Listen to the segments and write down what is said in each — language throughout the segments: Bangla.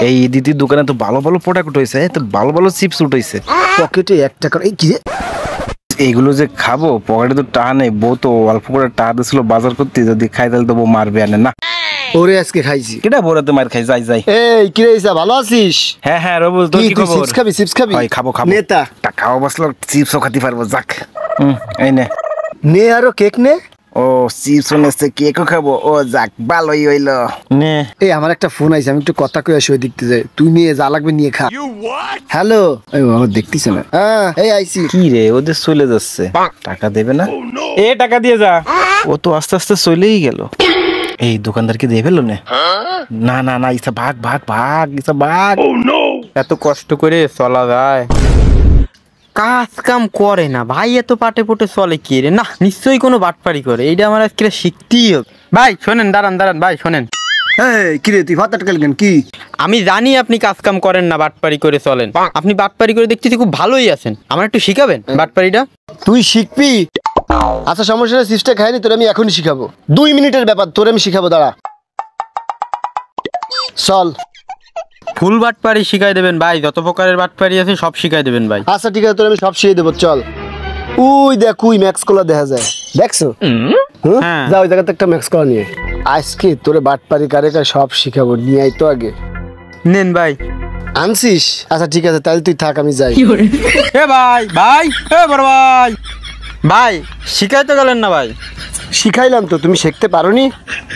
এই দিদির দোকানে তো ভালো ভালো প্রোডাক্ট হয়েছে, তো ভালো ভালো চিপস উঠেছে। পকেটে 1 টাকার এই কি এইগুলো যে খাবো, পকেটে তো টাকা নেই। বউ তো অল্প করে টাকা দিয়েছিল বাজার করতে, যদি খাই তাহলে তো বউ মারবে আনে না। ওরে আজকে খাইছি। কেটা বড়তে মার খাই, যাই যাই। এই কি রে ইসা, ভালো আছিস? হ্যাঁ হ্যাঁ রবুল, তোর কি খবর? চিপস খাবি? চিপস খাবি? হয় খাবো খাবো। নেতা টাকাও বসলো, চিপসও খাতে পারবো। যাক এই নে। নে আরো কেক নে। ও চিপসও নেছে, কেকও খাবো। ও যাক, ভালোই হইলো। নে। এই আমার একটা ফোন আইছে, আমি একটু কথা কই আসি, ওই দেখতে যাই। তুই নিয়ে যা লাগবে নিয়ে খা। হ্যালো। এই আমার দেখতিছ না? হ্যাঁ এই আইছি। কি রে, ওদের চলে যাচ্ছে, টাকা দেবে না? এ টাকা দিয়ে যা। ও তো আস্তে আস্তে চলেই গেল। এই দোকানদারকে দিয়ে ফেললো না? না না না, ইসা ভাগ ভাগ ভাগ, ইসা ভাগ। এত কষ্ট করে চলা যায়? কাজ কাম করে না ভাই, এত পাটে পোটে চলে কি রে? না, নিশ্চয়ই কোনো বাটপারি করে। এইটা আমার আজকে শিখতেই হবে। ভাই শোনেন, দাঁড়ান দাঁড়ান ভাই শোনেন। এই কি রে, তুই ভাত আটকালেন কি? আমি জানি আপনি কাজ কাম করেন না, বাটপারি করে চলেন। আপনি বাটপারি করে দেখতেছি খুব ভালোই আছেন, আমার একটু শিখাবেন বাটপারিটা? তুই শিখবি? আচ্ছা সমস্যা নেই, সিস্টেম খাইনি, তোর আমি এখনই শিখাবো। 2 মিনিটের ব্যাপার, তোর আমি শিখাবো, দাঁড়া। চল। ফুল বাটপারি শিখাই দেবেন ভাই, যত প্রকারের বাটপারি আছে সব শিখাই দেবেন ভাই। আচ্ছা ঠিক আছে, তোর আমি সব শিখিয়ে দেবো, চল। ওই দেখ, ওই ম্যাক্স কলা দেখা যায়, দেখছো? হ্যাঁ। যা ওই জায়গাতে একটা ম্যাক্স কলা নিয়ে আজকে তোরে বাটপারি কারে কারে সব শিখাবো। নিয়ে আই তো আগে। নেন ভাই। আনছিস? আচ্ছা ঠিক আছে, তাহলে তুই থাক, আমি যাই। এ ভাই ভাই, এ বড় ভাই, ভাই শিখাইতে গেলেন না ভাই? শিখাইলাম তো, তুমি শিখতে পারোনি?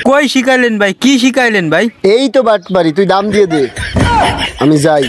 কই শিখাইলেন ভাই? কি শিখাইলেন ভাই? এই তো বাটপারি, তুই দাম দিয়ে দে, আমি যাই।